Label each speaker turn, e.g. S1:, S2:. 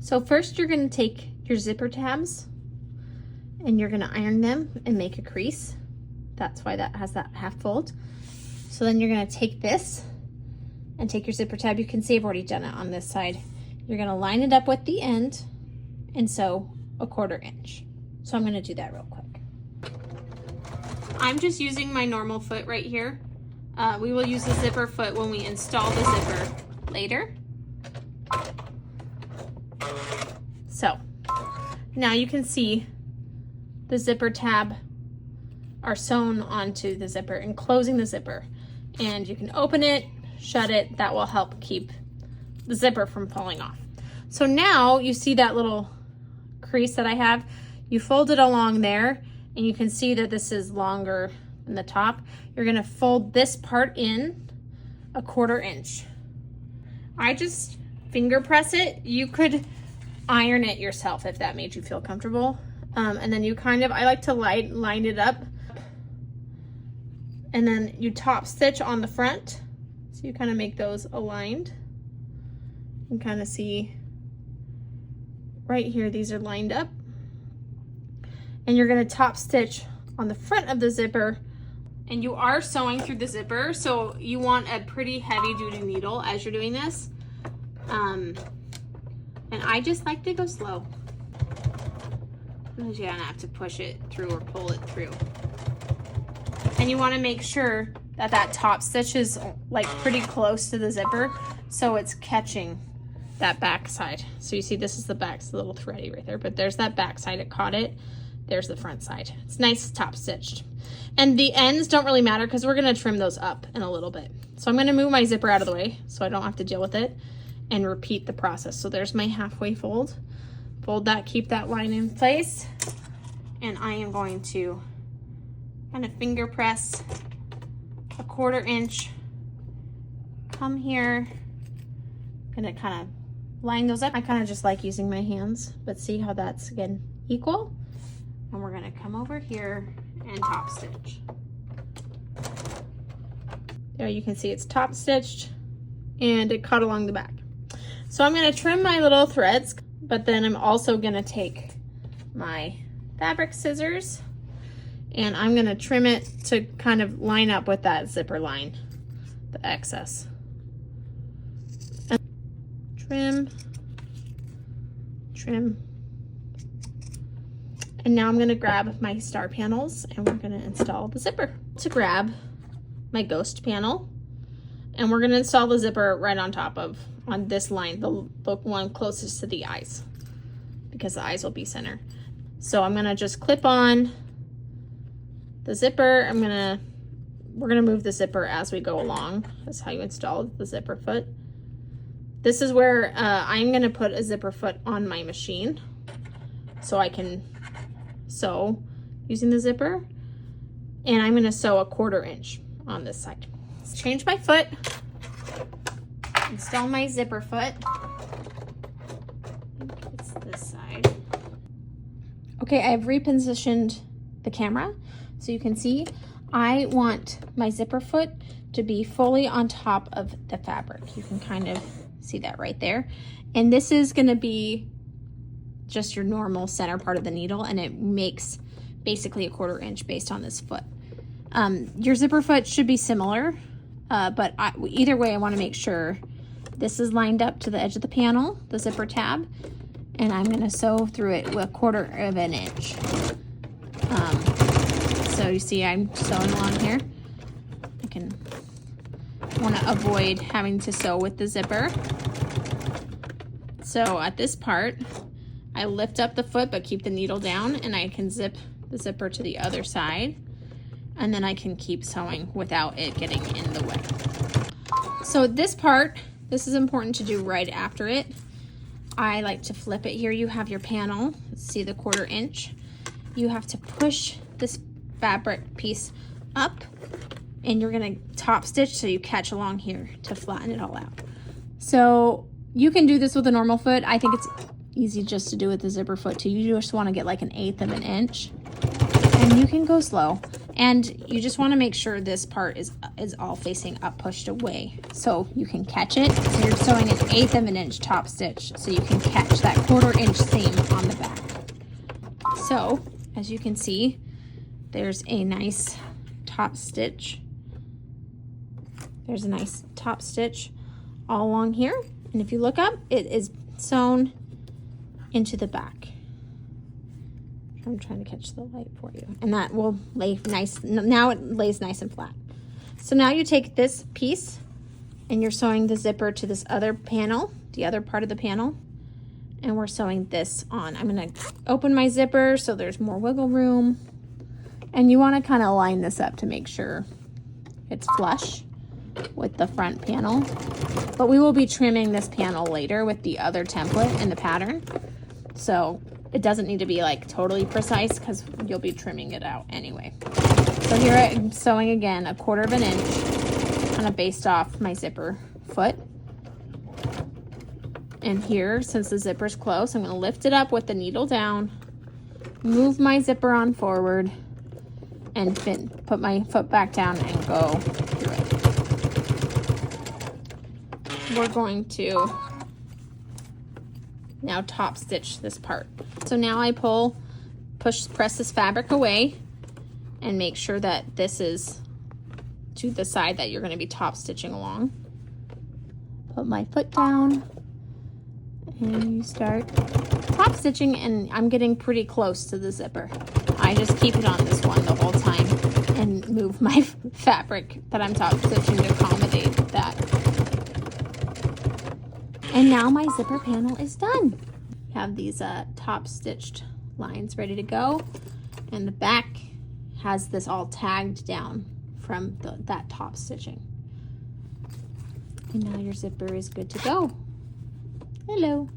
S1: So first you're gonna take your zipper tabs and you're gonna iron them and make a crease. That's why that has that half fold. So then you're gonna take this and take your zipper tab. You can see I've already done it on this side. You're gonna line it up with the end and sew a 1/4 inch. So I'm gonna do that real quick. I'm just using my normal foot right here. We will use the zipper foot when we install the zipper later. So now you can see the zipper tab are sewn onto the zipper, enclosing the zipper. And you can open it, shut it. That will help keep the zipper from falling off. So now you see that little crease that I have. You fold it along there and you can see that this is longer than the top. You're gonna fold this part in a 1/4 inch. I just finger press it. You could iron it yourself if that made you feel comfortable. And then you kind of, I like to line it up. And then you top stitch on the front. So you kind of make those aligned. You can kind of see right here, these are lined up. And you're gonna top stitch on the front of the zipper. And you are sewing through the zipper, so you want a pretty heavy duty needle as you're doing this. And I just like to go slow. Because you don't have to push it through or pull it through. And you want to make sure that that top stitch is like pretty close to the zipper, so it's catching that back side. So you see this is the back, it's a little thready right there, but there's that back side, it caught it. There's the front side. It's nice top stitched. And the ends don't really matter because we're gonna trim those up in a little bit. So I'm gonna move my zipper out of the way so I don't have to deal with it and repeat the process. So there's my halfway fold. Fold that, keep that line in place. And I am going to kind of finger press a 1/4 inch. Come here, gonna kind of line those up. I kind of just like using my hands, but see how that's again equal? And we're gonna come over here and top stitch. There you can see it's top stitched and it cut along the back. So I'm gonna trim my little threads, but then I'm also gonna take my fabric scissors and I'm gonna trim it to kind of line up with that zipper line, the excess. And trim, trim. And now I'm gonna grab my star panels and we're gonna install the zipper. To grab my ghost panel and we're gonna install the zipper right on top of, on this line, the one closest to the eyes, because the eyes will be center. So I'm gonna just clip on the zipper. We're gonna move the zipper as we go along. That's how you install the zipper foot. This is where I'm gonna put a zipper foot on my machine so I can sew using the zipper. And I'm gonna sew a 1/4 inch on this side. Let's change my foot, install my zipper foot. It's this side. Okay, I've repositioned the camera so you can see I want my zipper foot to be fully on top of the fabric. You can kind of see that right there. And this is gonna be just your normal center part of the needle, and it makes basically a 1/4 inch based on this foot. Your zipper foot should be similar, but either way I wanna make sure this is lined up to the edge of the panel, the zipper tab, and I'm gonna sew through it with 1/4 of an inch. So you see I'm sewing along here. I wanna avoid having to sew with the zipper. So at this part, I lift up the foot but keep the needle down, and I can zip the zipper to the other side, and then I can keep sewing without it getting in the way. So this part, this is important to do right after it. I like to flip it. Here you have your panel. See the 1/4 inch. You have to push this fabric piece up, and you're gonna top stitch so you catch along here to flatten it all out. So you can do this with a normal foot. I think it's easy just to do with the zipper foot too. You just wanna get like 1/8 of an inch, and you can go slow. And you just want to make sure this part is all facing up, pushed away, so you can catch it. So you're sewing an 1/8 of an inch top stitch, so you can catch that 1/4 inch seam on the back. So as you can see, there's a nice top stitch. There's a nice top stitch all along here, and if you look up, it is sewn into the back. I'm trying to catch the light for you, and that will lay nice. Now it lays nice and flat. So now you take this piece and you're sewing the zipper to this other panel, the other part of the panel, and we're sewing this on. I'm gonna open my zipper so there's more wiggle room, and you want to kind of line this up to make sure it's flush with the front panel. But we will be trimming this panel later with the other template and the pattern, so it doesn't need to be like totally precise because you'll be trimming it out anyway. So here I'm sewing again 1/4 of an inch, kind of based off my zipper foot. And here, since the zipper's close, I'm going to lift it up with the needle down, move my zipper on forward, and put my foot back down and go through it. We're going to now top stitch this part. So now I press this fabric away and make sure that this is to the side that you're going to be top stitching along. Put my foot down and you start top stitching, and I'm getting pretty close to the zipper. I just keep it on this one the whole time and move my fabric that I'm top stitching to accommodate that. And now my zipper panel is done. You have these top stitched lines ready to go, and the back has this all tagged down from that top stitching. And now your zipper is good to go. Hello.